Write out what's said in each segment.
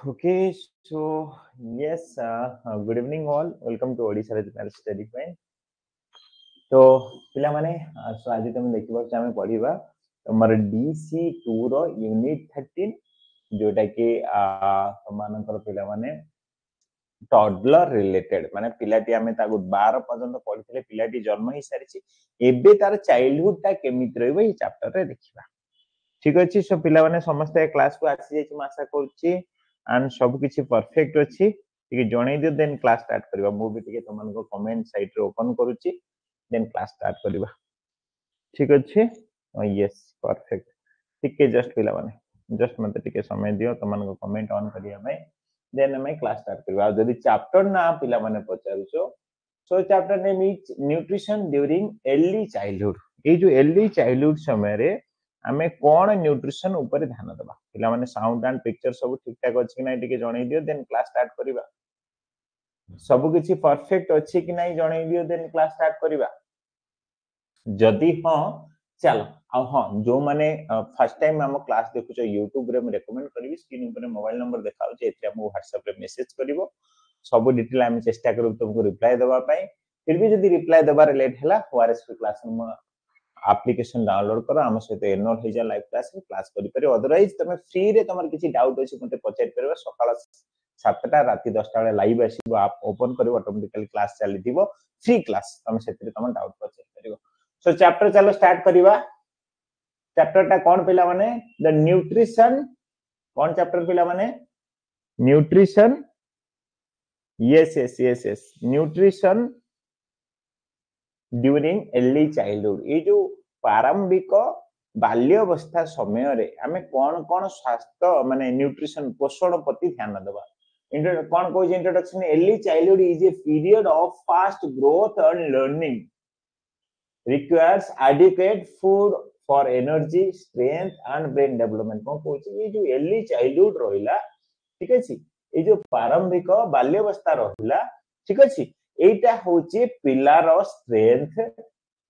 Okay, so yes, good evening all. Welcome to Odisha Regional Study Point. तो पिला माने सो आज तुम देखिबो कि हमें पढिबा हमर DC2 रो यूनिट 13 जोटा कि मानकर पिला माने टॉडलर रिलेटेड माने पिलाटी हमें तागु 12 पर्यंत पढितले पिलाटी जन्म ही सारिछि एबे तार चाइल्डहुड ता केमित रहइबो ई चैप्टर रे देखिबा ठीक अछि सो पिला माने समस्त क्लास को आसी जाइछि आशा करछि एंड सब किछि परफेक्ट अछि ठीक जणै दियो देन क्लास स्टार्ट करबा मु भी ठीक तमन को कमेंट साइट रे ओपन करूछि देन क्लास स्टार्ट करबा ठीक अछि यस परफेक्ट ठीक के जस्ट पिला माने जस्ट मते ठीक समय दियो तमन को कमेंट ऑन करिया भाई देन हमें क्लास स्टार्ट करबा जदी चैप्टर ना पिला माने पचारुछो so chapter name is nutrition during early childhood ए जो अर्ली चाइल्डहुड समय रे आमे कोन न्यूट्रिशन ऊपर ध्यान देबा पिला माने साउंड एंड पिक्चर सब ठीक ठाक अछि कि नै ठीक जणै दियो देन क्लास स्टार्ट करबा सब किछि परफेक्ट अछि कि नै जणै दियो देन क्लास स्टार्ट करबा जदी हां चलो आ हां जो माने फर्स्ट टाइम हम क्लास देखुछ YouTube रे मैं रेकमेंड करबी स्क्रीन ऊपर मोबाइल नंबर देखाउ जे एथे हम WhatsApp रे मैसेज करबो सब डिटेल हम चेष्टा करू तुमको रिप्लाई देबा पई फिर भी जदी रिप्लाई देबार लेट हला ORS क्लास में एप्लीकेशन डाउनलोड करो हम सहित एनरोल हो जा लाइव क्लास में क्लास करि पारे अदरवाइज तमे फ्री रे तमर किछि डाउट अछि मते पचारि परबा सकाळ 7टा राति 10टा बेले लाइव आसीबो आप ओपन करिवो ऑटोमेटिकली क्लास चली दिबो फ्री क्लास तमे सेतिर तम डाउट पचारि परबो सो चैप्टर चलो स्टार्ट करिवा चैप्टर टा कोन पिला माने द न्यूट्रिशन कोन चैप्टर पिला माने nutrition yes nutrition during early childhood ये जो प्रारंभिक बाल्यावस्था समय रे हमें कोन कोन स्वास्थ्य माने न्यूट्रिशन पोषण प्रति ध्यान देबा कोन कोइ introduction early childhood is a period of fast growth and learning requires adequate food for energy strength and brain development को कहछि ये जो अर्ली चाइल्डहुड रहिला ठीक अछि ये जो प्रारंभिक बाल्यावस्था रहिला ठीक अछि एटा होछि पिलार स्ट्रेंथ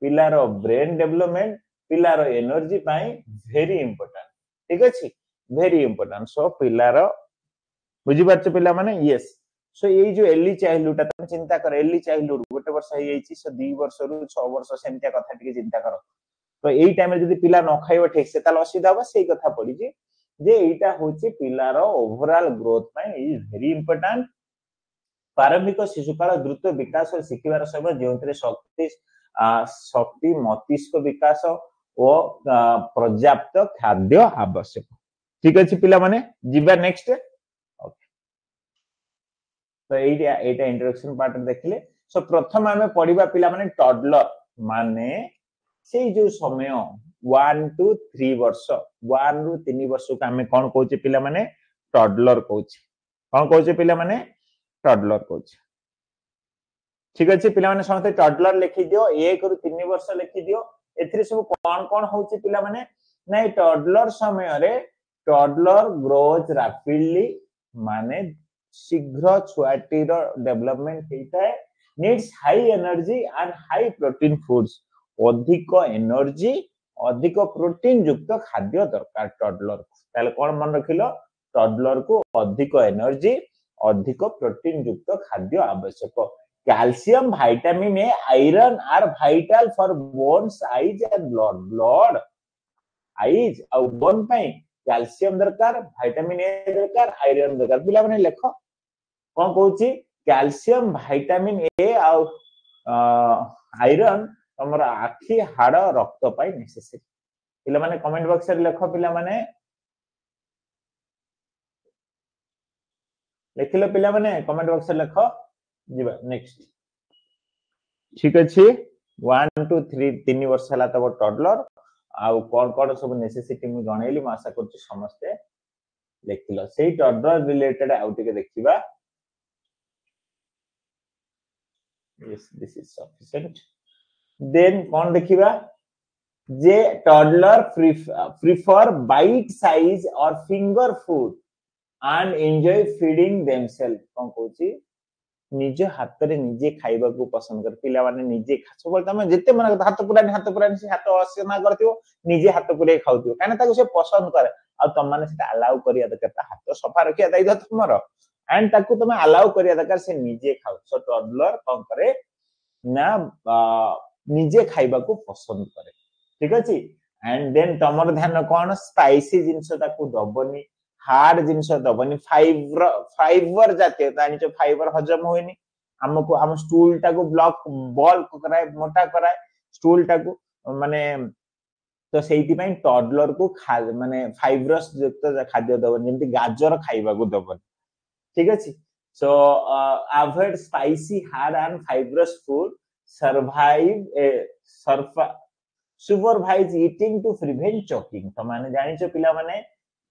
पिलार ब्रेन डेवलपमेंट पिलार एनर्जी पाई वेरी इंपोर्टेंट ठीक अछि वेरी इंपोर्टेंट सो पिलार बुझि पाछ पिला माने यस सो ये जो अर्ली चाइल्डहुड तुम चिंता कर अर्ली चाइल्डहुड गोटे वर्ष हे जाइछि सो 2 वर्ष रु 6 वर्ष सेमतिया कथा टिके चिंता करो तो एई टाइम रे जदी पिला न खाइबो ठीक से ताल असुविधा हो सेही कथा पड़ी जे एटा होछि पिलार ओवरऑल ग्रोथ पाई इज वेरी इंपोर्टेंट प्रारंभिक शिशुकाल द्रुत विकास और शिखिबार समय जेउतरे शक्ति मस्तिष्क विकास और पर्याप्त खाद्य आवश्यक ठीक अछि पिला माने जिबा नेक्स्ट तो एटा इंट्रोडक्शन पार्ट देखले सो प्रथम हमें पढिबा पिला माने टॉडलर माने से जो समय 1 to 3 वर्ष 1 रु 3 वर्ष को हमें कोन कहउचे पिला माने टॉडलर कहउचे कोन कहउचे पिला माने टॉडलर कहउचे ठीक अछि पिला माने समते टॉडलर लिखि दियो 1 रु 3 वर्ष लिखि दियो एथिरे सब कोन कोन होउचे पिला माने नै टॉडलर समय रे टॉडलर ग्रोज रैपिडली माने शीघ्र छुआटीर डेवलपमेंट हेता है needs high energy and high protein foods अधिक एनर्जी अधिक प्रोटीन युक्त खाद्य दरकार टॉडलर ताले कोन मन रखिलो टॉडलर को अधिक एनर्जी अधिक प्रोटीन युक्त खाद्य आवश्यक calcium vitamin A iron are vital for bones eyes and blood eyes और बोन पई कैल्शियम दरकार विटामिन ए दरकार आयरन दरकार पिला माने लेखो कोन कहउची कैल्शियम विटामिन ए और आयरन हमरा आखी हाड़ रक्त पाई नेसेसरी पिला माने कमेंट बॉक्स रे लेखो पिला माने लेखिलो पिला माने कमेंट बॉक्स रे लेखो जिबा नेक्स्ट ठीक अछि 1 to 3 वर्ष हला तब टॉडलर आउ कोन कोन सब नेसेसिटी मु जणैली म आशा करछि समस्ते लेखिलो सेही टॉडलर रिलेटेड आउटिके देखिबा yes this is sufficient then kon dekhiba je toddler prefer bite size or finger food and enjoy feeding themselves kon kochi निज हाथ रे निजे खाइबा को पसंद कर पिला माने निजे सब तमे जेते मन हाथ पुरानी से हाथ असेना करथियो निजे हाथ पुरे खाउथियो काने ताको से पसंद करे आ तुम माने सेटा अलाउ करिया दरकार हाथ सफा रखिया दायित्व तुमरो एंड ताको तुम अलाउ करिया दरकार से निजे खाउ सो टडलर कोन करे ना निजे खाइबा को पसंद करे ठीक अछि एंड देन तमर ध्यान कोन स्पाइसी जिंस ताको दबनी हार्ड जिंस दबनी फाइबर जाते जानिचो फाइबर हजम होइनी हमको हम स्टूल टाको ब्लॉक बॉल कराए मोटा कराए स्टूल टाको माने तो सेइति पई टडलर को माने फाइब्रस युक्त खाद्य दबनी जेंति गाजर खाइबा को दबनी ठीक अछि so avoid spicy hard and fibrous food survive सर्फा supervise eating to prevent choking तो माने जानि छ पिला माने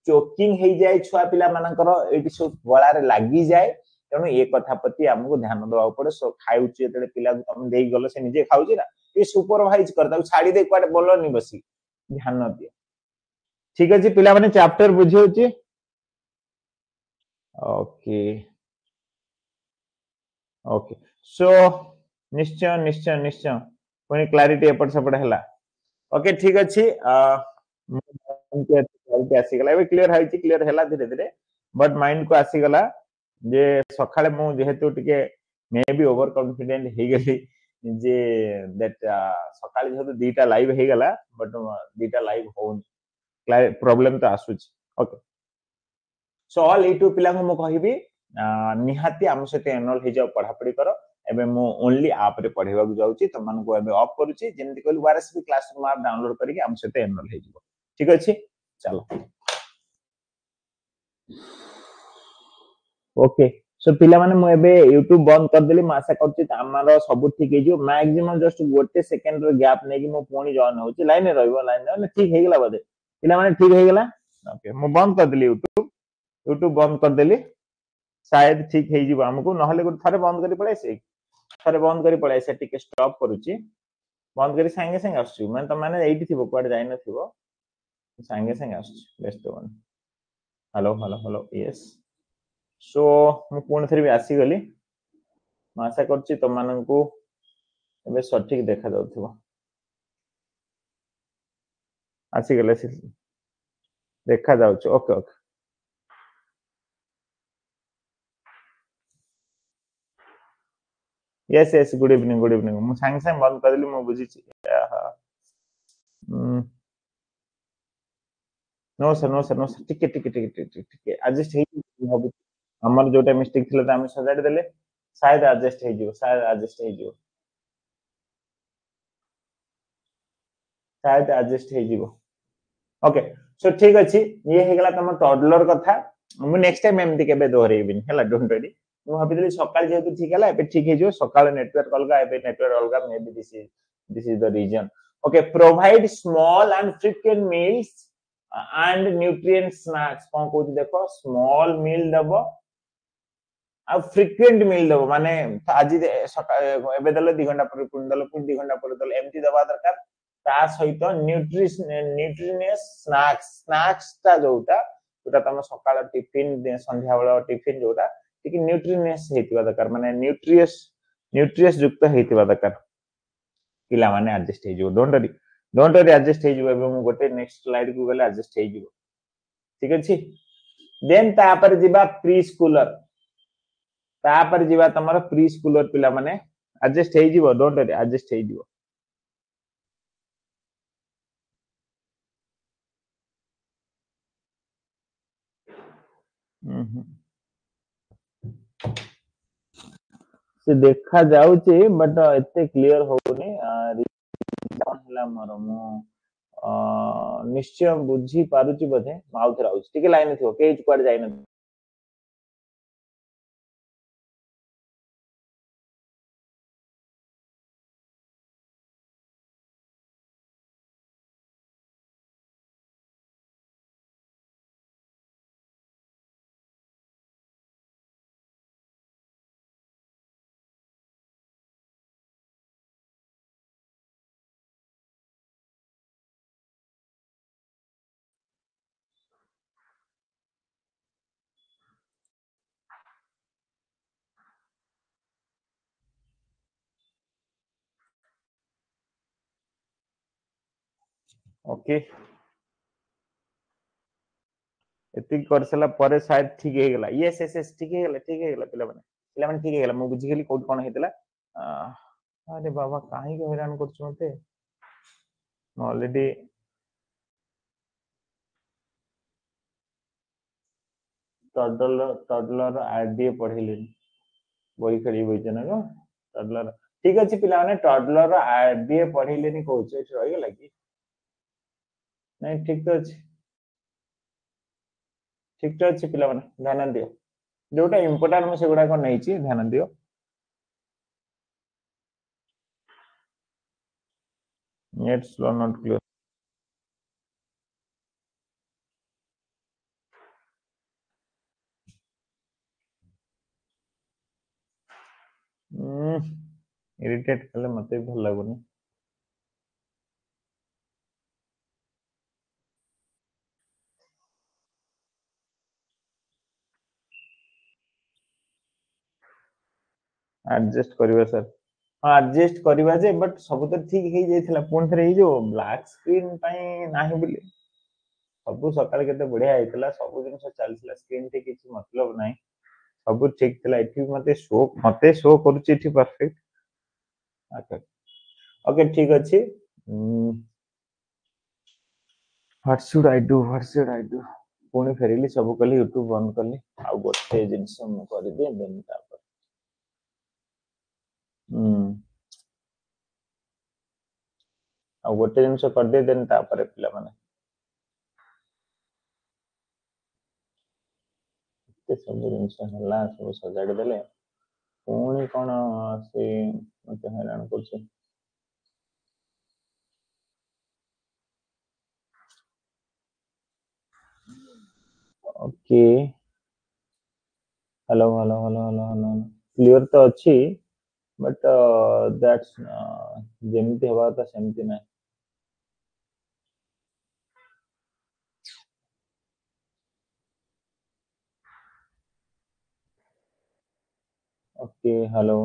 चोकिंग हे जाय छुआ पिला मानकर एटी सब गळा रे लागि जाय तेणु ए कथा प्रति हमको ध्यान दवा पड़े सो खाउची एतले पिला तुम देई गलो से निजे खाउची ना ये सुपरवाइज करता छाड़ी दे क्वाड बोलनी बसी ध्यान दियो ठीक अछि पिला माने चैप्टर बुझियोची ओके ओके सो निश्चय निश्चय निश्चय पुनी क्लैरिटी एपट सेपट हला ओके ठीक अछि क्लैरिटी आसी गला एबे क्लियर हला धीरे धीरे बट माइंड को आसी गला जे सखाळे मु जेहेतु टिके मे बी ओवर कॉन्फिडेंट हे गेली जे दैट सखाळे जेहेतु दीटा लाइव हे गला बट दीटा लाइव होन प्रॉब्लम तो आसुच ओके सो ऑल ए टू पिला को मु कहिबी निहाती आम सहित एनरोल हो जाओ पढ़ापढ़ी कर एबे मु ओनली आप रे पढ़ेबा को जाउची त मन को एबे ऑफ करूची जेंति कहली वारएसबी क्लासरूम ऐप डाउनलोड करके आम सहित एनरोल हो जिवो ठीक अछि चलो ओके सो पिला माने मु एबे YouTube बंद कर देली म आशा करची हमर सब ठीक हे जो मैक्सिमम जस्ट गोटे सेकंड रो गैप नै कि मु पुणी जॉइन होची लाइन रहइबो लाइन ने ठीक हे गेला बदे पिला माने ठीक हे गेला ओके मु बंद कर देली YouTube बंद कर देली शायद ठीक हे जिवो हमको नहले गुड थारे बंद करी पळे से थारे बंद करी पळे से टिके स्टॉप करूची बंद करी संगे संगे आसछु माने त माने एठी थिबो क्वाड जाय न थिबो संगे संगे आसछु best one hello hello hello yes so मु पुणी थरी भी आसी गली म आशा करची तुम माननकू एबे सठिक देखा जाउथिबो आसी गले देखा जाउछ okay okay yes yes good evening मु संग संग बंद कर दिली मु बुझी छी नो सर टिके एडजस्ट हे भाबु हमर जोटा मिस्टेक थिला त हम सजाडी देले शायद एडजस्ट हे जिवो शायद एडजस्ट हे जिवो ओके सो ठीक अछि ये हे गला तम टडलर कथा मु नेक्स्ट टाइम एमती केबे दोहरेबिन हला डोंट वरी मु भाबिली सकाळ जेहेतु ठीक हला एबे ठीक हे जो सकाळ नेटवर्क अलगा एबे नेटवर्क अलगा may be this is the reason okay provide small and frequent meals and nutrient snacks कोन को देखो स्मॉल मील दबो आ फ्रीक्वेंट मील दबो माने आज एबे दले 2 घंटा पर पुन दले पुन 2 घंटा पर दले एमती दबा दरकार ता सहित न्यूट्रिनियस स्नैक्स ता जोटा जोटा तम सकाळ टिफिन संध्या बेला टिफिन जोटा टिक न्यूट्रिनियस हेतिबा दरकार माने न्यूट्रियस युक्त हेतिबा दरकार पिला माने एडजस्ट हे जो डोंट वरी एडजस्ट हे जो एबे मु गोटे नेक्स्ट स्लाइड को गले एडजस्ट हे जो ठीक अछि देन ता पर जिबा प्री स्कूलर ता पर जिबा तमर प्री स्कूलर पिला माने एडजस्ट हे जिवो डोंट वरी एडजस्ट हे जिवो से देखा जाउची बट एते क्लियर होउनी हला मोर मु निश्चय बुझी पारुची बधे माउथ राउच ठीक लाइन थियो केज क्वाड जाय न ओके एति कर सला परे शायद ठीक हे गेला यस यस यस ठीक हे गेला पिला माने ठीक हे गेला मु बुझी गेली कोड कोन हेतला अरे बाबा काहे के हैरान करछ मते ऑलरेडी टडलर आरडीए पढिले बही खेली बइछ ना को टडलर ठीक अछि पिला माने टडलर आरडीए पढिले नि कहू छै रहि गेला कि नहीं ठीक तो अछि ठीक तो अछि पिला माने ध्यान दियो जोटा इंपोर्टेंट मैं सेगुडा को नहीं छी ध्यान दियो net slow not clear irritate कले मते भल लागुनी एडजस्ट करबे सर हां एडजस्ट करबा जे बट सब तो ठीक हे जाइथिला पुन थरे ही जो ब्लैक स्क्रीन पई नाही बोली सब सकाळ केते बढ़िया आइतला सब दिन से चलथिला स्क्रीन टे किछि मतलब नाही सब ठीक थिला इथि मते शो करूची इथि परफेक्ट ओके ओके ठीक अछि व्हाट शुड आई डू पुणी फेरिली सब कली यूट्यूब बंद कली आ गोटे जिंस मु कर दे देन तापर आ गोटे जिंस कर दे देन तापर पिला माने ते सब जिंस हला सब सजाड़ देले पुणी कोन से मते हैरान करछ ओके हेलो क्लियर तो अच्छी बट दैट्स जेमती हवा था सेमती ना ओके हेलो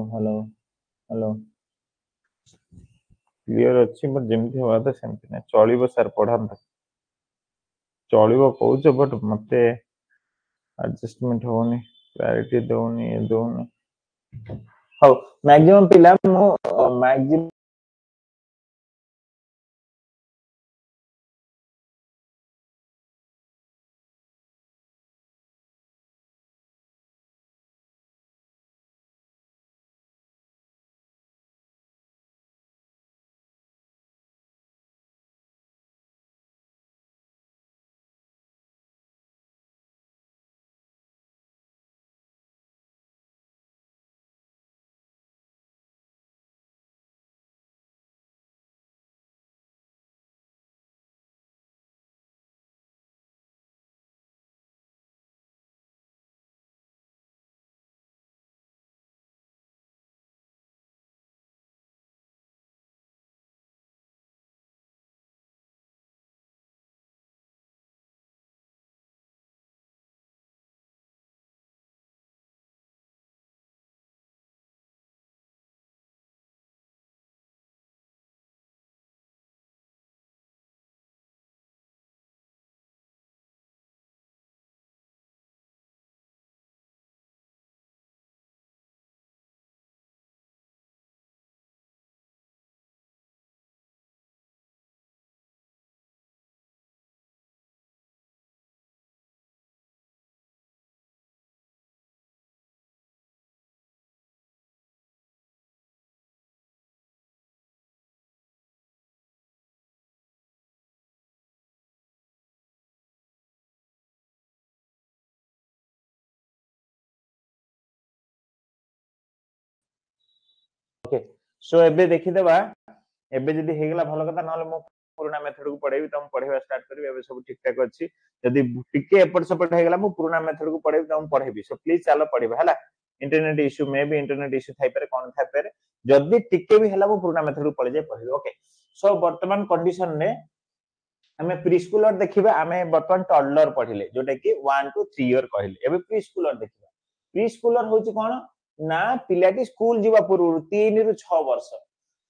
क्लियर अच्छी बट जेमती हवा था सेमती ना चलिबो सर पढ़ांता चलिबो कहूछ बट मते एडजस्टमेंट होनी क्लैरिटी दोनी हाउ मैक्सिमम पिला मो मैक्सिमम ओके सो एबे देखि देबा एबे जदी हेगला भलो कथा नले मो पुराना मेथड को पढेबी तम पढेबा स्टार्ट करबी एबे सब ठीक ठाक अछि जदी टिके एपट सपट हेगला मो पुराना मेथड को पढेबी तम पढेबी सो प्लीज चलो पढिबा हला internet issue may be internet issue थाई पारे कोन थाई पारे जदी टिके भी हला मो पुराना मेथड को पढे जाय पढिबी ओके सो वर्तमान कंडीशन ने हमें प्री स्कूलर देखिबा हमें वर्तमान टडलर पढिले जोटा कि 1 टू 3 इयर कहले एबे प्री स्कूलर देखिबा प्री स्कूलर होची कोन ना पिलाटी स्कूल जीवा पूर्व 3 रु 6 वर्ष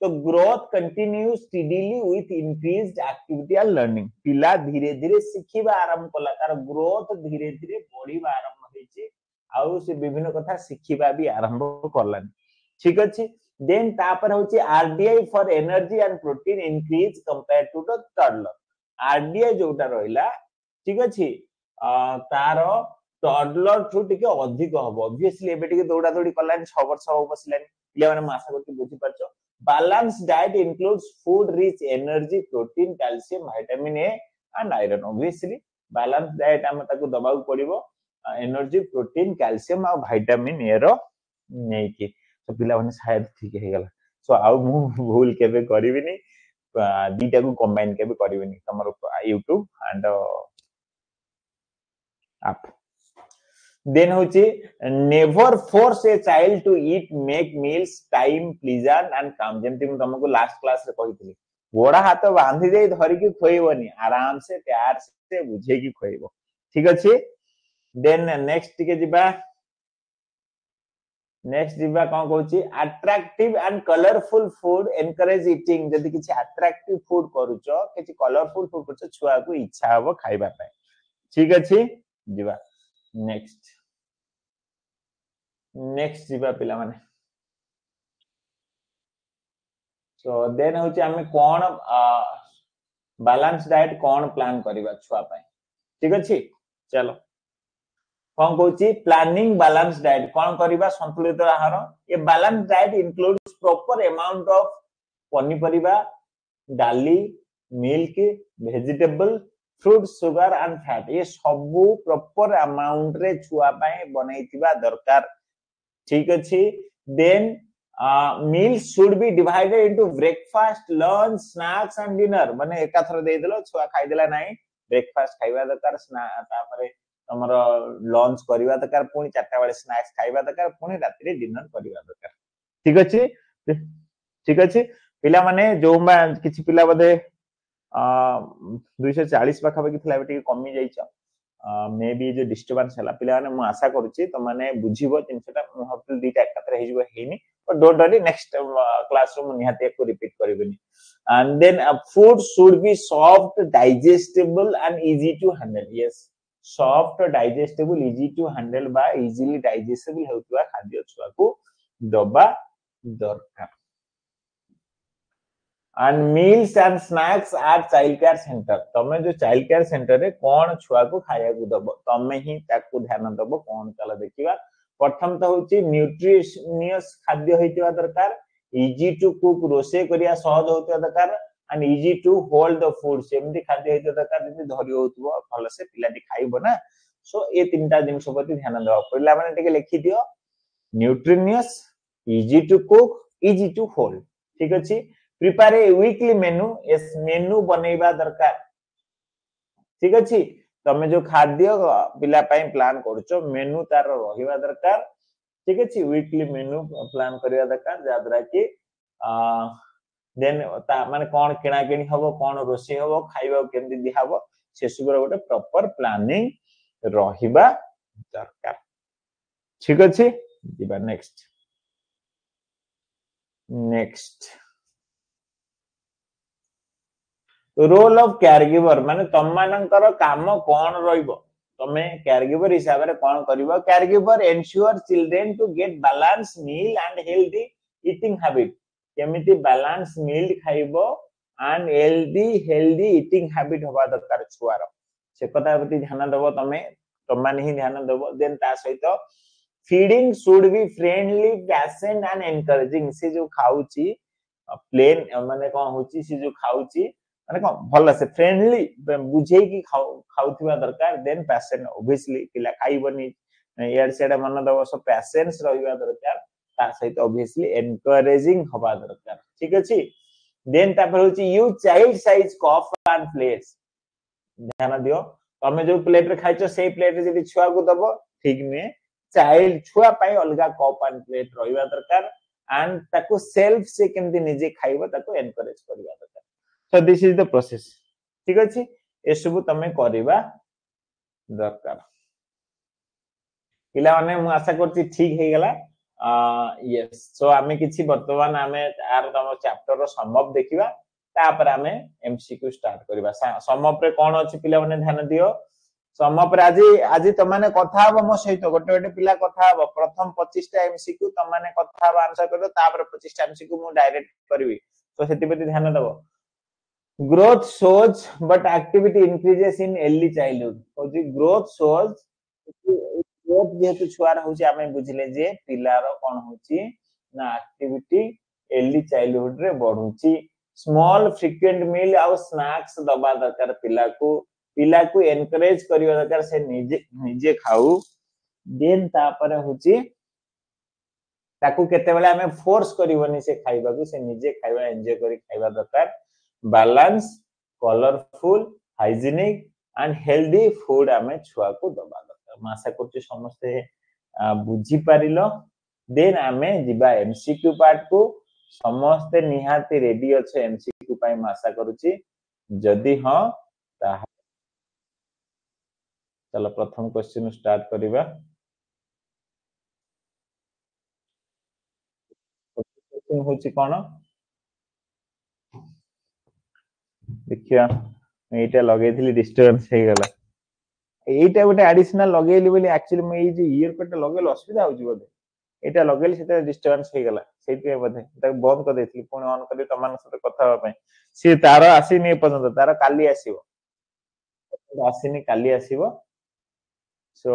तो growth continue steadily with increased activity and learning पिला धीरे धीरे शिखिबा आरंभ कला तार ग्रोथ धीरे धीरे बढ़िबा आरंभ होइछि आउ से विभिन्न कथा शिखिबा भी आरंभ करलानी ठीक अछि देन तापर होछि RDI for energy and protein increase compare to the toddler RDI जोटा रहिला ठीक अछि तार टडलर ठू टिके अधिक हबो ऑब्वियसली एबे टिके दौड़ा दौड़ी कलानी 6 वर्ष हो बसलानी पिला माने मासा करके बुझी पाछो balance diet includes food rich energy protein calcium vitamin A and iron obviously balance diet हम ताको दबाउ पड़िबो एनर्जी प्रोटीन कैल्शियम और विटामिन ए रो नै के तो पिला माने शायद ठीक हे गेला सो आउ मु भूल केबे करिविनी दीटा को कंबाइन केबे करिविनी तमरो YouTube एंड app then होची never force a child to eat make meals time pleasant and calm जेमति हम तुमको लास्ट क्लास रे कहितली गोड़ा हाथ बांधी दे धरि के खोइबनी आराम से प्यार से बुझे की खोइबो ठीक अछि देन नेक्स्ट के जिबा कोन कहूची attractive and colourful food encourage eating जदी किछि अट्रैक्टिव फूड करूचो किछि कलरफुल फूड करूचो छुआ को इच्छा हबो खाइबा पय ठीक अछि जिबा नेक्स्ट जिबा पिला माने सो देन होची हमें कोन बैलेंस डाइट कोन प्लान करबा छुआ पय ठीक अछि चलो कोन कहूची प्लानिंग बैलेंस डाइट कोन करबा संतुलित आहार ये balance diet includes proper amount of पनीपरिबा डाली milk vegetable fruit sugar and fat ये सब प्रॉपर अमाउंट रे छुआ पय बनैतिबा दरकार ठीक अछि then meals should be divided into breakfast lunch snacks and dinner माने एका थर दे देलो छुआ खाइ देला नाही ब्रेकफास्ट खाइबा दरकार तापरे हमर लंच करबा दरकार पुनी 4टा बेले स्नैक्स खाइबा दरकार पुनी रात्रि डिनर करबा दरकार ठीक अछि पिला माने जो किछि पिला बदे 240 पाखा पाखी थिला बेटी कमी जाइछ मे बी जो डिस्टर्बेंस हला पिला माने मु आशा करूची त माने बुझिबो जिनसेटा मु हफ्ते दीटा एकत्र हेजिबो हेनी but don't worry next classroom निहाते को repeat करिबनी and then food should be soft digestible and easy to handle yes soft digestible easy to handle by easily digestible हेउतबा खाद्य छुआ को दबा दरकार and meals and snacks at child care center तमे जो child care center रे कोन छुआ को खाया को दबो तमे ही ताको ध्यान दबो कोन चला देखिबा प्रथम तो होची न्यूट्रिशियस खाद्य होइतिबा दरकार इजी टू कुक रोसे करिया सहज होतिबा दरकार and easy to hold the food सेमति खाद्य होइतिबा दरकार जति धरि होतबो भल से पिलाटी खाइबो ना सो ए तीनटा दिन प्रति ध्यान देबा पड़ला माने टिके लिखि दियो nutritious easy to cook easy to hold ठीक अछि प्रिपेयर ए वीकली मेनू एस मेनू बनैबा दरकार ठीक अछि तमे जो खाद्य पिला पय प्लान करछो मेनू तार रहिबा दरकार ठीक अछि वीकली मेनू प्लान करिया दरकार जादरा कि देन ता माने कोन किना किनी हबो कोन रोसे हबो खाइबा केमति दिहाबो से सुगर गोटे प्रॉपर प्लानिंग रहिबा दरकार ठीक अछि दिबा नेक्स्ट रोल ऑफ केयरगिवर माने तम मानकर काम कोन रहिबो तमे केयरगिवर हिसाब रे कोन करबो caregiver ensure children to get balance meal and healthy eating habit केमिति बैलेंस मील खाइबो एंड हेल्दी ईटिंग हैबिट होबा दरकार छुआर से कथा प्रति ध्यान देबो तमे तमाने ही ध्यान देबो देन ता सहित feeding should be friendly patient and encouraging से जो खाउची प्लेन माने कोन होची से जो खाउची माने कोन भल से फ्रेंडली बुझे की खाउथिबा दरकार देन पेशेंट ऑब्वियसली पिला खाइबनी यार सेडा मन दबो सो पेशेंस रहिबा दरकार ता सहित ऑब्वियसली एनकरेजिंग होबा दरकार ठीक अछि देन तापर होची you child size cup and plates ध्यान दियो तमे जो प्लेट रे खाइछो सेही प्लेट रे जदी छुआ को दबो ठीक ने चाइल्ड छुआ पाई अलगा कप एंड प्लेट रहिबा दरकार एंड ताको सेल्फ से केमति निजे खाइबो ताको एनकरेज करबा दरकार so this is the process ठीक अछि ए सब तमे करबा दरकार पिला माने मु आशा करछि ठीक हे गेला यस सो आमे किछि वर्तमान आमे आर तम चैप्टर रो सम अप देखिबा तापर आमे एमसीक्यू स्टार्ट करबा सम अप रे कोन अछि पिला माने ध्यान दियो सम अप रे आज आज त माने कथा हबो मो सहित गोटे गोटे पिला कथा हबो प्रथम 25 टा एमसीक्यू त माने कथा हबो आंसर करबो तापर 25 टा एमसीक्यू मु डायरेक्ट करबी तो सेति प्रति ध्यान दबो growth shows but activity increases in early childhood होजी growth shows growth जेहेतु छुआर होची आमे बुझिले जे पिलार कोन होची ना एक्टिविटी अर्ली चाइल्डहुड रे बढ़ुची स्मॉल फ्रीक्वेंट मील आउ स्नैक्स दबा दरकार पिला को एनकरेज करियो दरकार से निजे निजे खाऊ देन तापर होची ताकू केते बेले हमें फोर्स करिवनी से खाइबा को से निजे खाइबा एन्जॉय करी खाइबा दरकार balance colourful hygienic and healthy food हमें छुआ को दबा दरकार आशा करछि समस्ते बुझी पारिलो देन हमें जिबा एमसीक्यू पार्ट को समस्ते निहाती रेडी अच्छे एमसीक्यू पाई आशा करुछि जदि हां ता चलो प्रथम क्वेश्चन स्टार्ट करिबा क्वेश्चन होछि कोन देखिया एटा लगेइथिली डिस्टर्बेंस हे गला एटा गोटे एडिशनल लगेइली बोली एक्चुअली मैं ए जे ईयर कट लगेल असुविधा होछि बोले एटा लगेइली सेटा डिस्टर्बेंस हे गला सेति बोधे एटा बंद कर देथिली पुणी ऑन कर तमान साथे कथा होबा पई से तार आसीनी पर्यंत तार काली आसीबो आसीनी काली आसीबो सो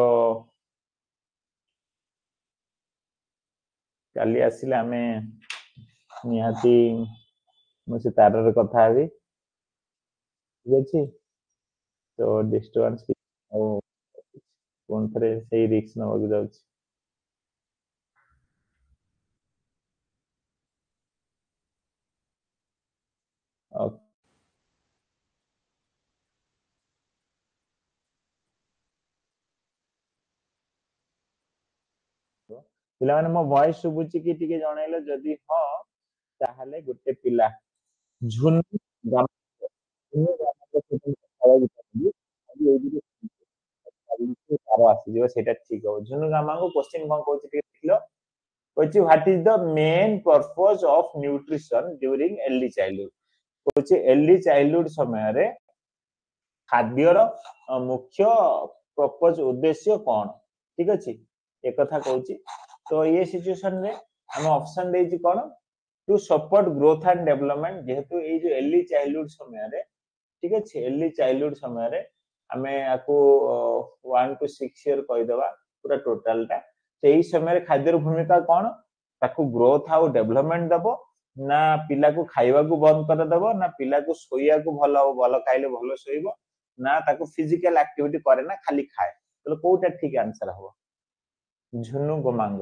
काली आसिले हमें निहाती मुझे तार रे कथा हेबी ठीक अछि तो डिस्टर्बेंस ओ कोन थरे सेही रिस्क न होग जाउछि पिला माने मो वॉइस सुबुची कि टिके जणाइलो जदि हां ताहाले गुटे पिला झुन गाम झुन गाम के खावा बिताबी अभी एई दिके तार आसी जिवो सेटा ठीक हो झुन गामा को क्वेश्चन कोन कहछि टिके देखलो कहछि what is the main purpose of nutrition during early childhood कहछि अर्ली चाइल्डहुड समय रे खाद्यर मुख्य पर्पस उद्देश्य कोन ठीक अछि एक कथा कहछि तो ये सिचुएशन रे हम ऑप्शन देछि कोन to support growth and development जेहेतु ए जो अर्ली चाइल्डहुड समय रे ठीक अछि अर्ली चाइल्डहुड समय रे हमें आको 1 टू 6 ईयर कहि दबा पूरा टोटल टा तो एई समय रे खाद्यर भूमिका कोन ताकू ग्रोथ आउ डेवलपमेंट दबो ना पिला को खाइबा को बंद कर दबो ना पिला को सोइया को भलो खाइले भलो सोइबो ना ताकू फिजिकल एक्टिविटी करे ना खाली खाए तो कोटा ठीक आंसर हो झुनु गोमांग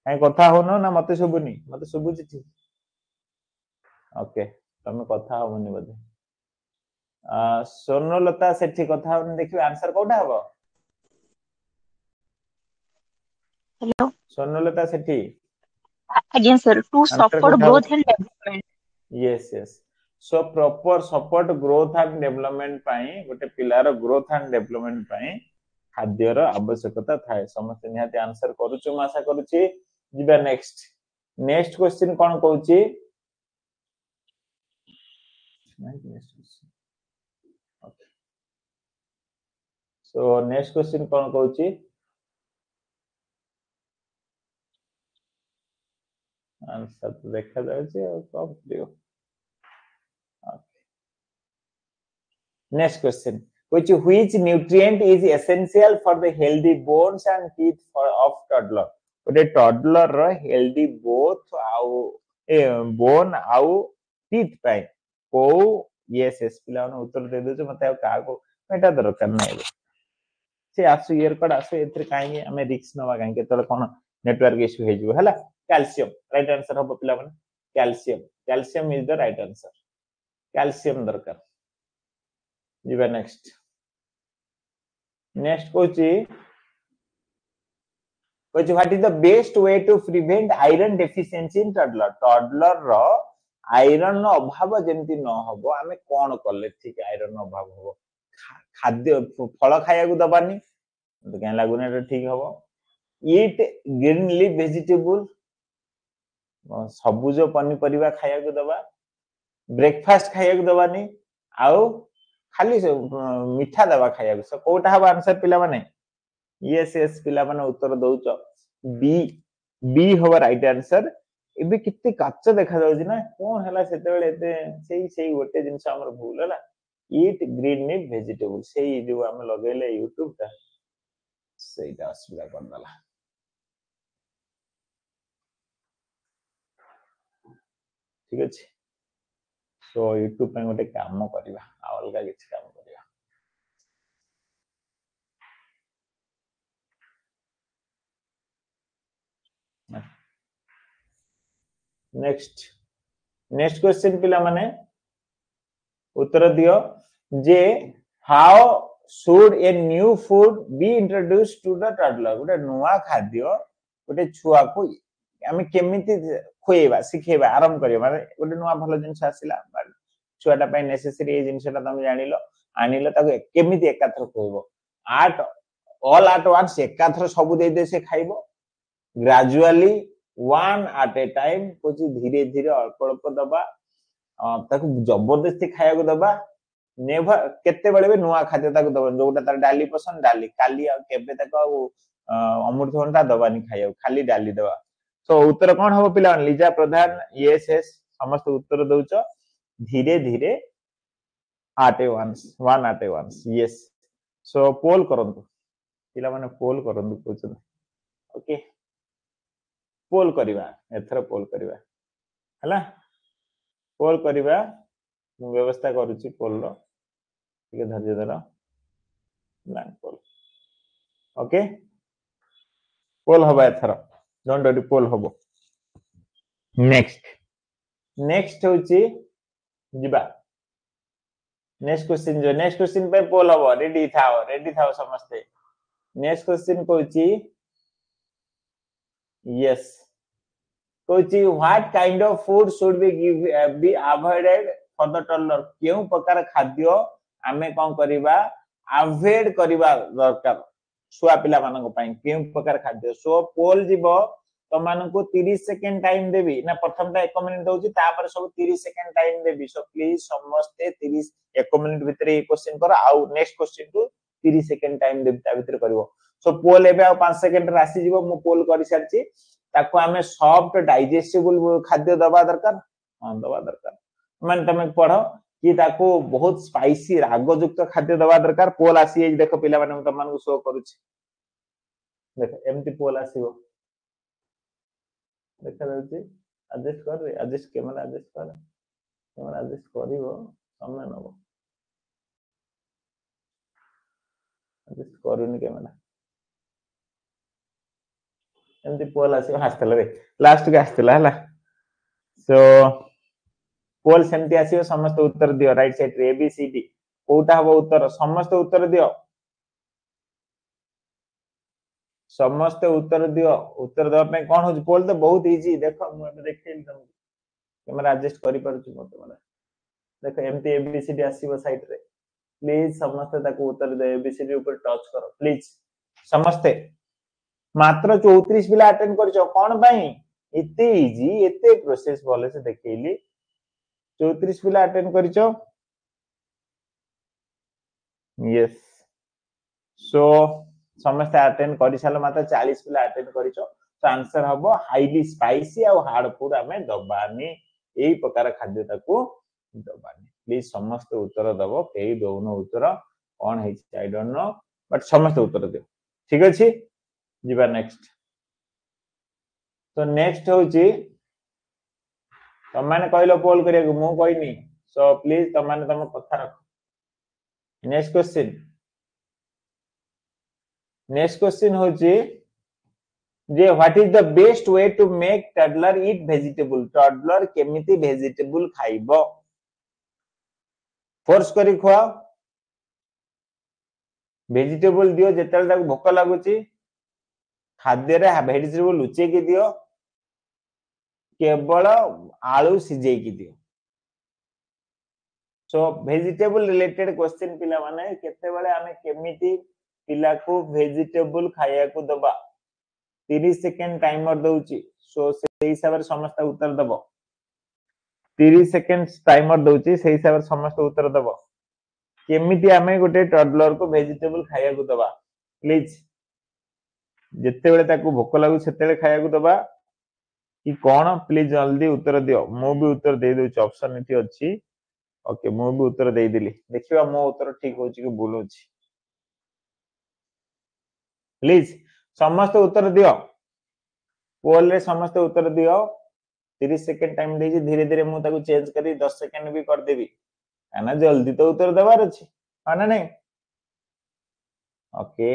काई कथा होनो ना मते सुबुची ठीक ओके तमे कथा होनी बदे सोनलता सेठी कथा होनी देखियो आंसर कोटा हबो hello Sonalata Sethi again sir to support growth and development yes yes so proper support growth and development पाई गोटे पिलार ग्रोथ एंड डेवलपमेंट पाई खाद्यर आवश्यकता थाए समस्त निहाती आंसर करूछु आशा करूछि जिबा नेक्स्ट क्वेश्चन कोन कहूछि सो नेक्स्ट क्वेश्चन कोन कहूछि आंसर तो देखा जाउछि और कब दियो next question which nutrient is essential for the healthy bones and teeth of toddler गोटे toddler रो healthy both आउ bone आउ teeth पाई को यस यस पिला उत्तर दे दो मते का को एटा दरकार नै से आसु ईयर कड आसु एथरे काई हमें रिस्क नवा काई केतले कोन नेटवर्क इश्यू हे जो हला कैल्शियम राइट आंसर हो पिला माने calcium is the right answer calcium दरकार जीवा नेक्स्ट कोची what is the best way to prevent iron deficiency in toddler रो आयरन अभाव जेमति न होबो हमें कोन करले ठीक आयरन अभाव होबो खाद्य फल खाया को दबानी तो क्या लागुने ठीक हबो eat green leaf vegetable, सबुज पनीपरिया खाया को दबा, ब्रेकफास्ट खाया को दबानी, आउ खाली मिठा दबा खाया को। सो कोटा हबा आंसर पिला माने? यस यस पिला माने उत्तर दउच बी, बी हबा राइट आंसर। एबे कित्ते काच देखा जाउछि ना, कोन हला सेते बेले एते सेई गोटे जिंस हमर भूल हला। ईट ग्रीन लीफ वेजिटेबल सेई जो हम लगेले यूट्यूब ता सेईटा असुविधा कर दला। ठीक अछि। सो यूट्यूब पे गोटे काम करबा, अलगा किछि काम करबा। नेक्स्ट नेक्स्ट क्वेश्चन पिला माने उत्तर दियो जे how should a new food be introduced to the toddler. गोटे नुआ खाद्य गोटे छुआ को आमे केमिति खुएबा सिखेबा आरंभ करियो, माने गोटे नुआ भलो जिंस आसिला छुआटा पय नेसेसरी ए जिंसटा तुम जानिलो आनिलो ताको केमिति एकाथर खुएबो। आट ऑल एट वंस एकाथर सब दे दे से खाइबो, gradually one at a time कुछ धीरे धीरे अल्प अल्प दबा, ताको जबरदस्ती खाया को दबा, नेभर केते बेले भी नुआ खाद्य ताको दबा। जोटा तार डाली पसंद डाली काली आ केबे ताको अमृतभंडा दबानी खाया खाली डाली दबा। सो उत्तर कोन हो पिला? लिजा प्रधान यस यस समस्त उत्तर दउच धीरे धीरे eight A once, one at A once. Yes so पोल करंतु पिला माने पोल करंतु कुछ। ओके पोल करिवा, एथर पोल करिवा हला, पोल करिवा मु व्यवस्था करूची पोल रो, ठीक है धैर्य धर ब्लैंक पोल। ओके पोल हबा एथर, डोंट वरी पोल हबो। नेक्स्ट नेक्स्ट होची जिबा नेक्स्ट क्वेश्चन, जो नेक्स्ट क्वेश्चन पे पोल हबो, रेडी थाओ समझते। Next question Kochi yes Kochi what kind of food should be B avoided for the toddler. केउ प्रकार खाद्य आमे कोन करिबा अवॉइड करिबा दरकार छुआ पिला मानको पई, केउ प्रकार खाद्य। सो पोल जीवो तो मानको 30 सेकंड टाइम देबी ना, प्रथम ता 1 मिनिट दोची तापर सब 30 second time Devi. So please समस्ते 30 1 मिनिट भितर ए क्वेश्चन कर, आउ नेक्स्ट क्वेश्चन को 30 सेकंड टाइम देबी ता भितर करिवो। सो पोल एबे आ 5 सेकंड रासी जीवो, मु पोल करि सारची। ताको आमे सॉफ्ट डाइजेस्टेबल खाद्य दबा दरकार, हां दबा दरकार। माने तमे पढो कि ताको बहुत स्पाइसी रागयुक्त खाद्य दबा दरकार। पोल आसी देखो पिला माने तम मानको शो करूची, देखो एमती पोल आसीबो देखा जाउची। एडजस्ट कर रे, एडजस्ट कैमरा एडजस्ट कर, कैमरा एडजस्ट करिवो समय नबो, एडजस्ट करूनी कैमरा एमती पोल आसी हास्तेला रे लास्ट के आस्तेला हला। सो पोल सेमती आसीबो, समस्त उत्तर दियो राइट साइड रे ए बी सी डी कोटा हबो उत्तर, समस्त उत्तर दियो, समस्त उत्तर दियो। उत्तर दवा पे कोन हो पोल तो बहुत इजी, देखो मु देखैली तुमको कैमरा एडजस्ट करि परछु मत माने, देखो एमती ए बी सी डी आसीबो साइड रे। प्लीज समस्त ताको उत्तर दे, ए बी सी डी ऊपर टच करो प्लीज समस्ते। मात्र 34 पिला अटेंड करछो, कोन पई एते इजी एते प्रोसेस बोले से देखैली। 34 पिला अटेंड करछो, यस। सो समस्त अटेंड करि साल मात्र 40 पिला अटेंड करिछो। तो आंसर हबो हाईली स्पाइसी और हार्ड फूड हमें दबानी, एई प्रकार खाद्य ताको दबानी। प्लीज समस्त उत्तर दबो, केई दोनो उत्तर कोन है आई डोंट नो, बट समस्त उत्तर दियो, ठीक अछि। जिबा नेक्स्ट। तो नेक्स्ट होची तम माने कहलो पोल करिया को, मु कहनी। सो प्लीज तम माने तम कथा रखो। नेक्स्ट क्वेश्चन, नेक्स्ट क्वेश्चन होची जे what is the best way to make toddler eat vegetable. Toddler केमिति वेजिटेबल खाइबो, फोर्स करी खुआ, वेजिटेबल दियो जेतल ताको भोक लागुची, खाद्य रे वेजिटेबल लुचे की दियो, केवल आलू सिझे की दियो। सो वेजिटेबल रिलेटेड क्वेश्चन पिला माने केते बेले हमें केमिति पिला को वेजिटेबल खाया को दबा, 30 सेकेंड टाइमर दउची सो से हिसाब रे समस्त उत्तर दबो 30 सेकेंड टाइमर दउची से हिसाब रे समस्त उत्तर दबो केमिति आमे गोटे टडलर को वेजिटेबल खाया को दबा प्लीज जिते बेले ताको भोक लागू सेते खाया को दबा कि कौन प्लीज जल्दी उत्तर दियो मु भी उत्तर दे दउची ऑप्शन इति अछि ओके मु भी उत्तर दे दिली देखिबा मो उत्तर ठीक होची कि भूल होची प्लीज समस्त उत्तर दियो पोल रे समस्त उत्तर दियो 30 सेकेंड टाइम देजी धीरे धीरे मु ताको चेंज करी 10 सेकेंड भी कर देबी काना जल्दी तो उत्तर देबार अछि हाना नै ओके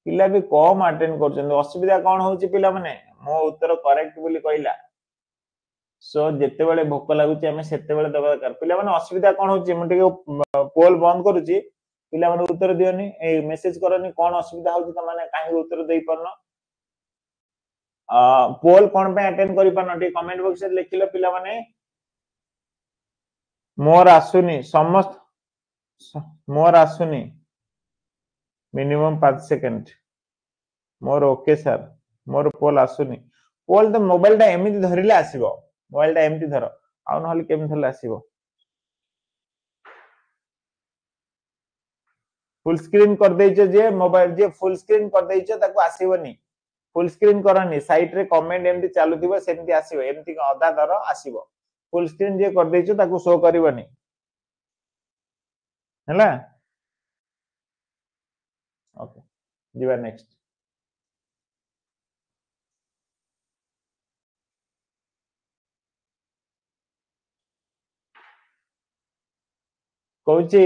पिला भी कम अटेंड करछन असुविधा कोन होची पिला माने मो उत्तर करेक्ट बोली कहला सो जेते बेले भोक लागुची हमें सेते बेले दबा दरकार पिला माने असुविधा कोन होची मु टिके पोल बंद करूची पिला माने उत्तर दियोनी ए मेसेज करनी कोन असुविधा होची त माने काहे उत्तर देई परनो पोल कोन पे अटेंड करि परनो टी कमेंट बॉक्स रे लिखिलो पिला माने मोर आसुनी समस्त मोर आसुनी मिनिमम 5 सेकंड मोर ओके सर मोर पोल आसुनी पोल तो मोबाइल टा एमिति धरिले आसीबो मोबाइल टा एमिति धर आ नहले केम धरले आसीबो फुल स्क्रीन कर देइछे जे मोबाइल जे फुल स्क्रीन कर देइछे ताको आसीबोनी फुल स्क्रीन करनी साइट रे कमेंट एमिति चालुथिबो सेमिति आसीबो एमिति अधा धर आसीबो फुल स्क्रीन जे कर देइछे ताको शो करबोनी हैला ओके जीवा नेक्स्ट कोची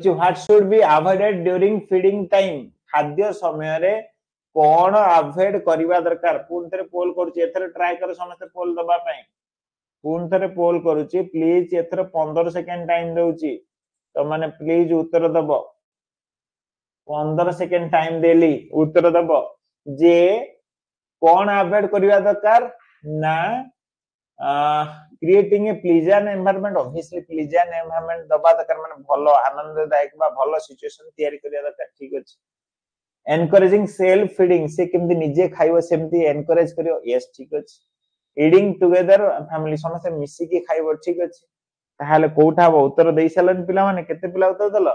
what should be avoided during feeding time खाद्य समय रे कोन अवॉइड करबा दरकार पूर्ण थरे पोल करूची एथरे ट्राई कर समस्त पोल दबा पई पूर्ण थरे पोल करूची प्लीज एथरे 15 सेकंड टाइम देउची तो माने प्लीज उत्तर दबो 15 सेकंड टाइम देली उत्तर दबो जे कोन अवॉइड करबा दरकार ना creating a pleasant environment obviously pleasant environment दबा दरकार माने भलो आनंददायक बा भलो सिचुएशन तयारी करिया दरकार ठीक अछि एनकरेजिंग सेल्फ फीडिंग से केमति निजे खाइबो सेमति एनकरेज करियो यस ठीक अछि ईटिंग टुगेदर फैमिली समस्त मिसी के खाइबो ठीक अछि ताहाले कोठा उत्तर देई सालन पिला माने केते पिला उत्तर दलो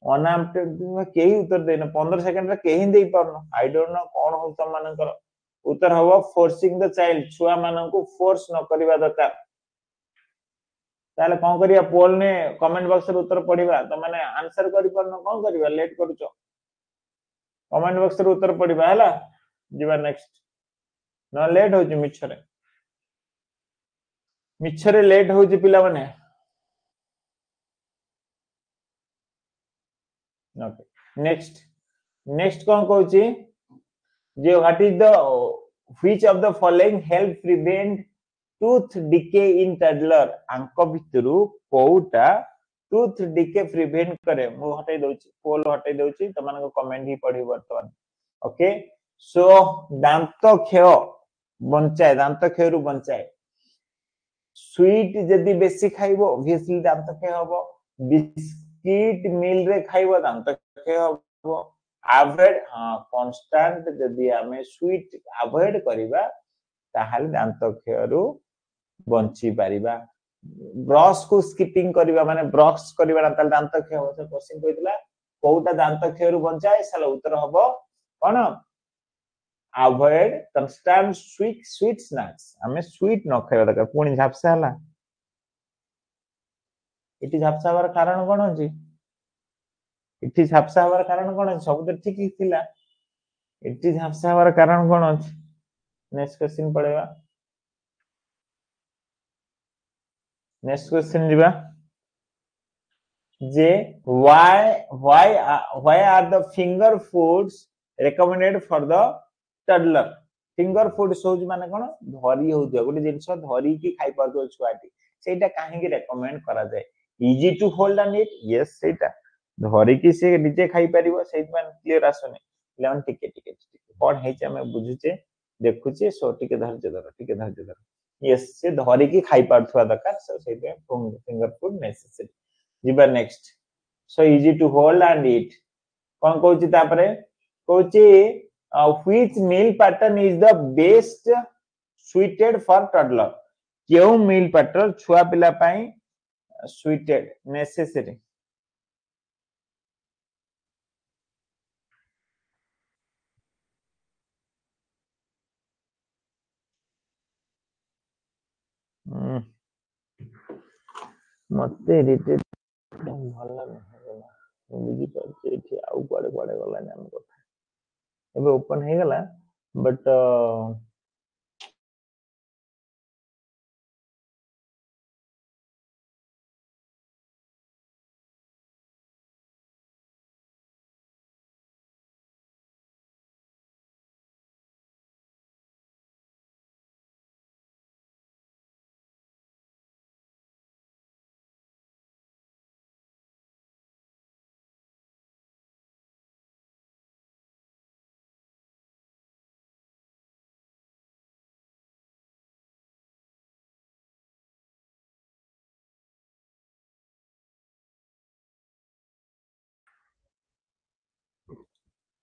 अनएम्प्टेड केही उत्तर देना 15 सेकंड रे केही देई परनो आई डोंट नो कोन हो त मानकर उत्तर हवा फोर्सिंग द चाइल्ड छुआ मानन को फोर्स न करबा दरकार ताले कोन करिया पोल ने कमेंट बॉक्स रे उत्तर पढिबा त माने आंसर करि परनो कोन करिबा लेट करूचो कमेंट बॉक्स रे उत्तर पढिबा हला जीवा नेक्स्ट न लेट होची मिछरे लेट होची पिला माने ओके नेक्स्ट कोन कहूची जे what is the which of the following help prevent tooth decay in toddler आंक भितरु कोउटा टूथ डिके प्रिवेंट करे मु हटाई दउची पोल हटाई दउची तमान को कमेंट ही पढी वर्तमान ओके सो दांत क्षय बंचाए दांत क्षय रु बंचाए स्वीट जदी बेसी खाइबो ऑब्वियसली दांत क्षय होबो बिस्किट मिल रे खाइबो दांत क्षय होबो अवॉइड कांस्टेंट जदी हमें स्वीट अवॉइड करिबा ताहाले दांत क्षय रु बंची पारिबा ब्रश को स्किपिंग करिबा माने ब्रश करिबा ना ताले दांत क्षय होबो से क्वेश्चन कहितला कोउटा दांत क्षय रु बंचाए साला उत्तर होबो कोन अवॉइड कांस्टेंट स्वीट स्नैक्स हमें स्वीट न खाइबा दरकार पुणी झापसा हला इति झापसा हवार कारण कोन अछि इति झापसा हवार कारण कोन अछि सब तो ठीक ही थिला इति झापसा हवार कारण कोन अछि नेक्स्ट क्वेश्चन पढेबा नेक्स्ट क्वेश्चन दिबा जे why are the finger foods recommended for the toddler finger food सोज माने कोन धरी हो जे गोटे जिंस धरी की खाइ परदो छुआटी सेटा काहे की रेकमेंड करा जाय easy to hold and eat yes सेटा धरी की से निजे खाइ परिबो सेट मान क्लियर आसने लेवन टिके कोन हेचे हम बुझुचे देखुचे सो टिके धैर्य धर यस से धरी की खाइ परथवा दरकार सो सेटा फिंगर फूड नेसेसरी जीबा next so easy to hold and eat कोन कहूची तापरे कोची which meal pattern is the best suited for toddler केउ मील पैटर्न छुआ पिला पई सुइटेड नेसेसरी मते इरिटेट भल नहीं बुझी पार्छ एठी आउ कुआडे कुआडे गला नाम कथा एबे ओपन हे गला but